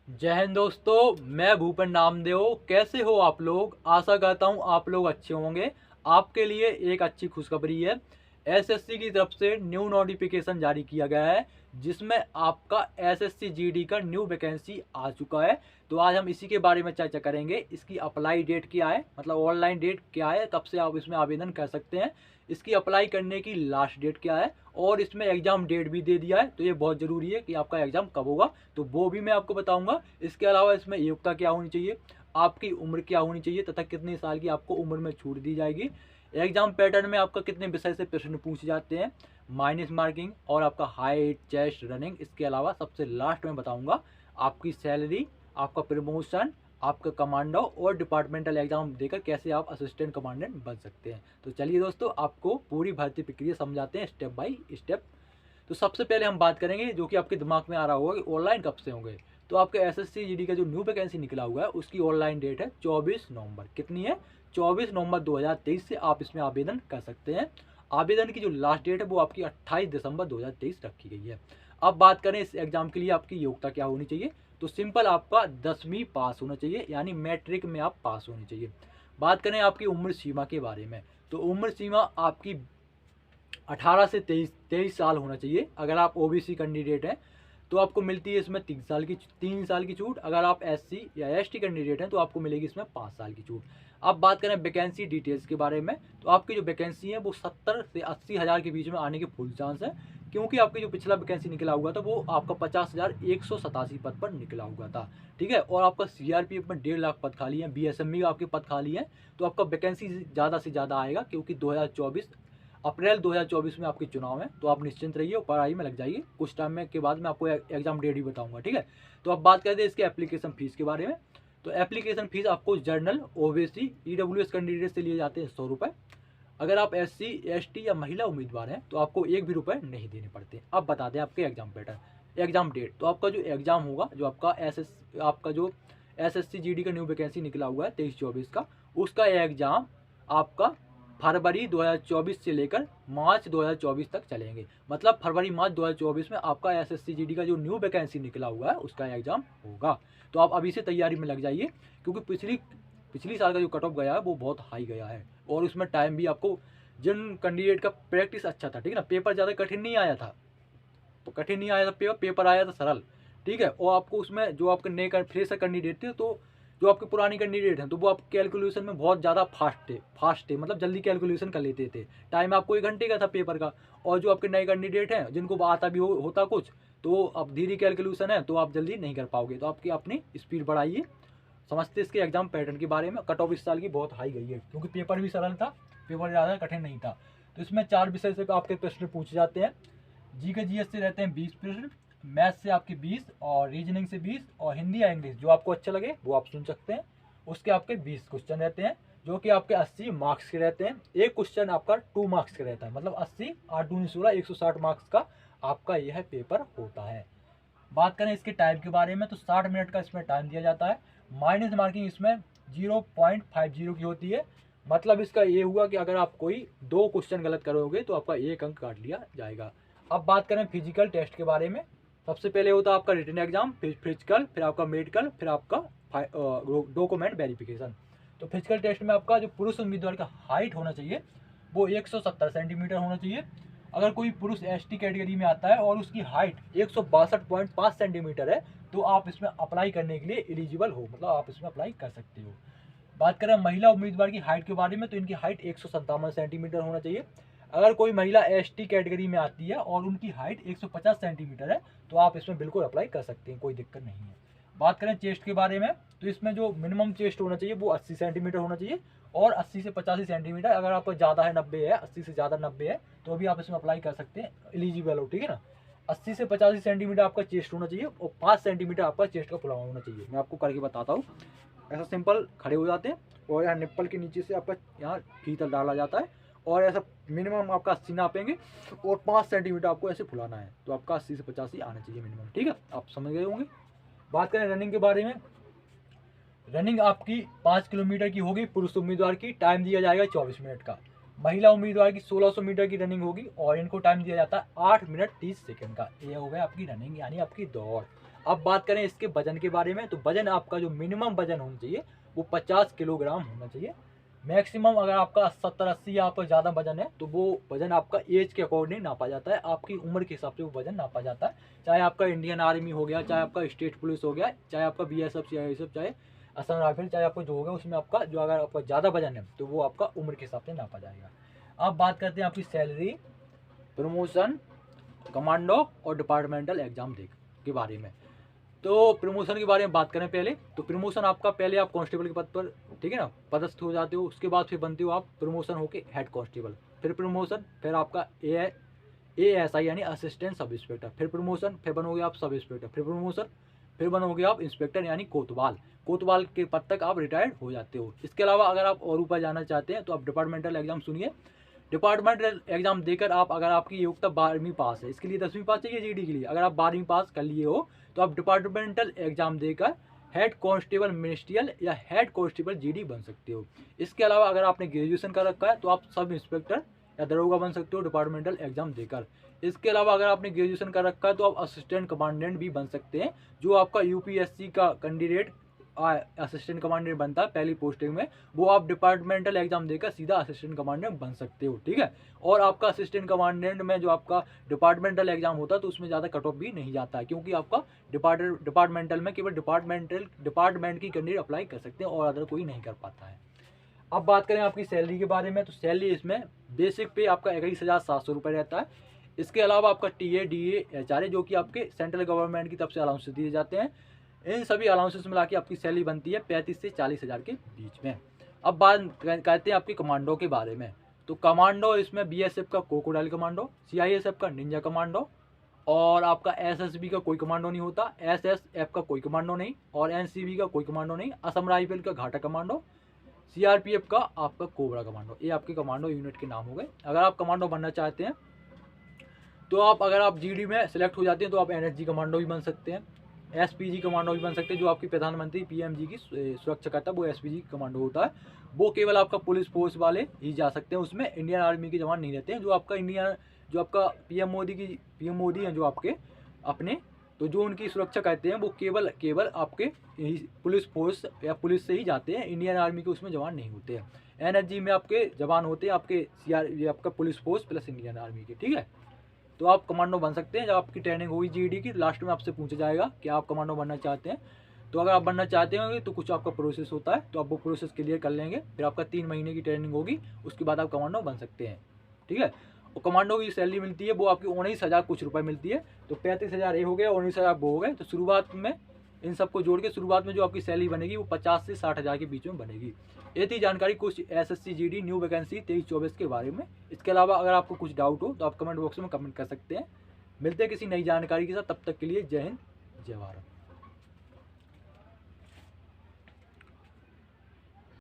जय हिंद दोस्तों, मैं भूपेन नामदेव। कैसे हो आप लोग? आशा करता हूँ आप लोग अच्छे होंगे। आपके लिए एक अच्छी खुशखबरी है। एसएससी की तरफ से न्यू नोटिफिकेशन जारी किया गया है, जिसमें आपका एसएससी जीडी का न्यू वैकेंसी आ चुका है। तो आज हम इसी के बारे में चर्चा करेंगे। इसकी अप्लाई डेट क्या है, मतलब ऑनलाइन डेट क्या है, कब से आप इसमें आवेदन कर सकते हैं, इसकी अप्लाई करने की लास्ट डेट क्या है, और इसमें एग्ज़ाम डेट भी दे दिया है। तो ये बहुत ज़रूरी है कि आपका एग्ज़ाम कब होगा, तो वो भी मैं आपको बताऊंगा। इसके अलावा इसमें योग्यता क्या होनी चाहिए, आपकी उम्र क्या होनी चाहिए, तथा कितने साल की आपको उम्र में छूट दी जाएगी। एग्जाम पैटर्न में आपका कितने विषय से प्रश्न पूछे जाते हैं, माइनस मार्किंग और आपका हाइट, चेस्ट, रनिंग। इसके अलावा सबसे लास्ट में बताऊंगा आपकी सैलरी, आपका प्रमोशन, आपका कमांडो और डिपार्टमेंटल एग्जाम देकर कैसे आप असिस्टेंट कमांडेंट बन सकते हैं। तो चलिए दोस्तों, आपको पूरी भर्ती प्रक्रिया समझाते हैं स्टेप बाय स्टेप। तो सबसे पहले हम बात करेंगे, जो कि आपके दिमाग में आ रहा होगा कि ऑनलाइन कब से होंगे। तो आपके एसएससी जीडी का जो न्यू वैकेंसी निकला हुआ है, उसकी ऑनलाइन डेट है 24 नवंबर। कितनी है? 24 नवंबर 2023 से आप इसमें आवेदन कर सकते हैं। आवेदन की जो लास्ट डेट है वो आपकी 28 दिसंबर 2023 रखी गई है। अब बात करें इस एग्जाम के लिए आपकी योग्यता क्या होनी चाहिए। तो सिंपल, आपका 10वीं पास होना चाहिए, यानी मैट्रिक में आप पास होनी चाहिए। बात करें आपकी उम्र सीमा के बारे में, तो उम्र सीमा आपकी 18 से 23 साल होना चाहिए। अगर आप ओबीसी कैंडिडेट हैं तो आपको मिलती है इसमें 3 साल की छूट। अगर आप एससी या एसटी कैंडिडेट हैं तो आपको मिलेगी इसमें 5 साल की छूट। अब बात करें वैकेंसी डिटेल्स के बारे में, तो आपकी जो वैकेंसी है वो 70 से 80 हज़ार के बीच में आने के फुल चांस है। क्योंकि आपकी जो पिछला वैकेंसी निकला हुआ था वो आपका 50,187 पद पर निकला हुआ था। ठीक है, और आपका सीआरपीएफ में 1.5 लाख पद खाली हैं, बीएसएमई का आपके पद खाली हैं। तो आपका वैकेंसी ज़्यादा से ज़्यादा आएगा, क्योंकि 2024 अप्रैल 2024 में आपके चुनाव है। तो आप निश्चिंत रहिए और पढ़ाई में लग जाइए। कुछ टाइम में के बाद मैं आपको एग्जाम डेट भी बताऊंगा। ठीक है, तो अब बात करते हैं इसके एप्लीकेशन फीस के बारे में। तो एप्लीकेशन फीस आपको जर्नल, ओबीसी, ईडब्ल्यूएस कैंडिडेट से लिए जाते हैं 100 रुपये। अगर आप एससी, एसटी या महिला उम्मीदवार हैं तो आपको एक भी रुपये नहीं देने पड़ते। अब बता दें आपके एग्जाम पैटर्न, एग्जाम डेट। तो आपका जो एग्जाम होगा, जो आपका जो एसएससी जीडी का न्यू वैकेंसी निकला हुआ है 23-24 का, उसका एग्जाम आपका फरवरी 2024 से लेकर मार्च 2024 तक चलेंगे। मतलब फरवरी मार्च 2024 में आपका एसएससी जीडी का जो न्यू वैकेंसी निकला हुआ है उसका एग्जाम होगा। तो आप अभी से तैयारी में लग जाइए, क्योंकि पिछली पिछली साल का जो कट ऑफ गया है वो बहुत हाई गया है। और उसमें टाइम भी आपको, जिन कैंडिडेट का प्रैक्टिस अच्छा था, ठीक है ना, पेपर ज़्यादा कठिन नहीं आया था, तो कठिन नहीं आया था पेपर, पेपर आया था सरल। ठीक है, और आपको उसमें जो आपके नए फ्रेशर कैंडिडेट थे, तो जो आपके पुराने कैंडिडेट हैं तो वो आप कैलकुलेशन में बहुत ज़्यादा फास्ट थे, मतलब जल्दी कैलकुलेशन कर लेते थे। टाइम आपको 1 घंटे का था पेपर का। और जो आपके नए कैंडिडेट हैं जिनको आता भी होता कुछ, तो अब धीरे कैलकुलेशन है तो आप जल्दी नहीं कर पाओगे। तो आपकी अपनी स्पीड बढ़ाइए। समझते इसके एग्जाम पैटर्न के बारे में। कट ऑफ इस साल की बहुत हाई गई है, क्योंकि पेपर भी सरल था, पेपर ज़्यादा कठिन नहीं था। तो इसमें 4 विषय से आपके प्रश्न पूछे जाते हैं। जी के जीएस से रहते हैं 20 प्रश्न, मैथ से आपके 20, और रीजनिंग से 20, और हिंदी या इंग्लिश जो आपको अच्छा लगे वो आप सुन सकते हैं, उसके आपके 20 क्वेश्चन रहते हैं, जो कि आपके 80 मार्क्स के रहते हैं। एक क्वेश्चन आपका 2 मार्क्स का रहता है, मतलब 80, 8 दूनी 16, 160 मार्क्स का आपका यह पेपर होता है। बात करें इसके टाइम के बारे में, तो 60 मिनट का इसमें टाइम दिया जाता है। माइनस मार्किंग इसमें 0.50 की होती है। मतलब इसका ये हुआ कि अगर आप कोई 2 क्वेश्चन गलत करोगे तो आपका 1 अंक काट लिया जाएगा। अब बात करें फिजिकल टेस्ट के बारे में। सबसे पहले होता है आपका रिटन एग्जाम, फिर फिजिकल, फिर आपका मेडिकल, फिर आपका डॉक्यूमेंट वेरिफिकेशन। तो फिजिकल टेस्ट में आपका जो पुरुष उम्मीदवार का हाइट होना चाहिए वो 170 सेंटीमीटर होना चाहिए। अगर कोई पुरुष एसटी कैटेगरी में आता है और उसकी हाइट 162.5 सेंटीमीटर है तो आप इसमें अप्लाई करने के लिए एलिजिबल हो, मतलब आप इसमें अप्लाई कर सकते हो। बात करें महिला उम्मीदवार की हाइट के बारे में, तो इनकी हाइट 157 सेंटीमीटर होना चाहिए। अगर कोई महिला एसटी कैटेगरी में आती है और उनकी हाइट 150 सेंटीमीटर है तो आप इसमें बिल्कुल अप्लाई कर सकते हैं, कोई दिक्कत नहीं है। बात करें चेस्ट के बारे में, तो इसमें जो मिनिमम चेस्ट होना चाहिए वो 80 सेंटीमीटर होना चाहिए, और 80 से 85 सेंटीमीटर। अगर आपको ज़्यादा है, 90 है, 80 से ज़्यादा 90 है, तो अभी आप इसमें अप्लाई कर सकते हैं, एलिजिबल हो। ठीक है ना, 80 से 85 सेंटीमीटर आपका चेस्ट होना चाहिए, और 5 सेंटीमीटर आपका चेस्ट का फुलावा होना चाहिए। मैं आपको करके बताता हूँ। ऐसा सिंपल खड़े हो जाते हैं, और यहाँ निप्पल के नीचे से आपका यहाँ फीता डाला जाता है, और ऐसा मिनिमम आपका 80 नापेंगे, और 5 सेंटीमीटर आपको ऐसे फुलाना है। तो आपका 80 से 85 आना चाहिए मिनिमम। ठीक है, आप समझ गए होंगे। बात करें रनिंग के बारे में, रनिंग आपकी 5 किलोमीटर की होगी। पुरुष उम्मीदवार की टाइम दिया जाएगा 24 मिनट का। महिला उम्मीदवार की 1600 मीटर की रनिंग होगी, और इनको टाइम दिया जाता है 8 मिनट 30 सेकंड का। ये हो गया आपकी रनिंग, यानी आपकी दौड़। अब बात करें इसके वजन के बारे में, तो वजन आपका जो मिनिमम वजन होना चाहिए वो 50 किलोग्राम होना चाहिए। मैक्सिमम अगर आपका 70-80 या पर ज़्यादा वजन है तो वो वजन आपका एज के अकॉर्डिंग नापा जाता है, आपकी उम्र के हिसाब से वो वजन नापा जाता है। चाहे आपका इंडियन आर्मी हो गया, चाहे आपका स्टेट पुलिस हो गया, चाहे आपका BSF CISF, चाहे असम राइफल, चाहे आपको जो होगा उसमें आपका जो अगर आपका ज़्यादा वजन है तो वो आपका उम्र के हिसाब से नापा जाएगा। अब बात करते हैं आपकी सैलरी, प्रमोशन, कमांडो और डिपार्टमेंटल एग्जाम के बारे में। तो प्रमोशन के बारे में बात करें पहले, तो प्रमोशन आपका पहले आप कांस्टेबल के पद पर, ठीक है ना, पदस्थ हो जाते हो, उसके बाद फिर बनते हो आप प्रमोशन होके हेड कांस्टेबल, फिर प्रमोशन, फिर आपका ASI यानी असिस्टेंट सब इंस्पेक्टर, फिर प्रमोशन, फिर बनोगे आप सब इंस्पेक्टर, फिर प्रमोशन, फिर बनोगे आप इंस्पेक्टर यानी कोतवाल। कोतवाल के पद तक आप रिटायर्ड हो जाते हो। इसके अलावा अगर आप और ऊपर जाना चाहते हैं तो आप डिपार्टमेंटल एग्जाम सुनिए। डिपार्टमेंटल एग्जाम देकर आप, अगर आपकी योग्यता 12वीं पास है, इसके लिए 10वीं पास चाहिए GD के लिए, अगर आप 12वीं पास कर लिए हो तो आप डिपार्टमेंटल एग्जाम देकर हेड कांस्टेबल मिनिस्ट्रियल या हेड कांस्टेबल GD बन सकते हो। इसके अलावा अगर आपने ग्रेजुएशन कर रखा है तो आप सब इंस्पेक्टर या दरोगा बन सकते हो डिपार्टमेंटल एग्जाम देकर। इसके अलावा अगर आपने ग्रेजुएशन कर रखा है तो आप असिस्टेंट कमांडेंट भी बन सकते हैं, जो आपका UPSC का कैंडिडेट असिस्टेंट कमांडेंट बनता है पहली पोस्टिंग में, वो आप डिपार्टमेंटल एग्जाम देकर सीधा असिस्टेंट कमांडेंट बन सकते हो, ठीक है। और आपका असिस्टेंट कमांडेंट में जो आपका डिपार्टमेंटल एग्जाम होता है तो उसमें ज़्यादा कट ऑफ भी नहीं जाता है, क्योंकि आपका डिपार्टमेंटल में केवल डिपार्टमेंट की कैंडिडेट अप्लाई कर सकते हैं और अदर कोई नहीं कर पाता है। अब बात करें आपकी सैलरी के बारे में, तो सैलरी इसमें बेसिक पे आपका 21,700 रुपये रहता है। इसके अलावा आपका TA DA HRA जो कि आपके सेंट्रल गवर्नमेंट की तरफ से अलाउंसेस दिए जाते हैं, इन सभी अलाउंसेस मिला के आपकी सैलरी बनती है 35 से 40 हज़ार के बीच में। अब बात कहते हैं आपकी कमांडो के बारे में, तो कमांडो इसमें BSF का क्रोकोडाइल कमांडो, CISF का निंजा कमांडो, और आपका SSB का कोई कमांडो नहीं होता, SSF का कोई कमांडो नहीं, और NCB का कोई कमांडो नहीं, असम राइफल का घाटा कमांडो, CRPF का आपका कोबरा कमांडो। ये आपके कमांडो यूनिट के नाम हो गए। अगर आप कमांडो बनना चाहते हैं तो आप, अगर आप GD में सिलेक्ट हो जाते हैं तो आप NSG कमांडो भी बन सकते हैं, SPG कमांडो भी बन सकते हैं, जो आपकी प्रधानमंत्री PMG की सुरक्षा करता है वो SPG कमांडो होता है। वो केवल आपका पुलिस फोर्स वाले ही जा सकते हैं, उसमें इंडियन आर्मी के जवान नहीं रहते हैं। जो आपका PM मोदी हैं जो आपके अपने, तो जो उनकी सुरक्षा करते हैं वो केवल आपके पुलिस फोर्स या पुलिस से ही जाते हैं, इंडियन आर्मी के उसमें जवान नहीं होते हैं। NSG में आपके जवान होते हैं आपके ये आपका police force plus Indian army के, ठीक है। तो आप कमांडो बन सकते हैं। जब आपकी ट्रेनिंग होगी GD की, लास्ट में आपसे पूछा जाएगा कि आप कमांडो बनना चाहते हैं। तो अगर आप बनना चाहते होंगे तो कुछ आपका प्रोसेस होता है, तो आप वो प्रोसेस क्लियर कर लेंगे, फिर आपका 3 महीने की ट्रेनिंग होगी, उसके बाद आप कमांडो बन सकते हैं, ठीक है। और कमांडो की सैलरी मिलती है वो आपकी 19,000 कुछ रुपये मिलती है, तो 35,000 ये हो गया, 19,000 वो हो गए। तो शुरुआत में इन सबको जोड़ के शुरुआत में जो आपकी सैलरी बनेगी वो 50 से 60,000 के बीच में बनेगी। ये थी जानकारी कुछ SSC GD न्यू वैकेंसी 23-24 के बारे में। इसके अलावा अगर आपको कुछ डाउट हो तो आप कमेंट बॉक्स में कमेंट कर सकते हैं। मिलते हैं किसी नई जानकारी के साथ, तब तक के लिए जय हिंद, जय भारत।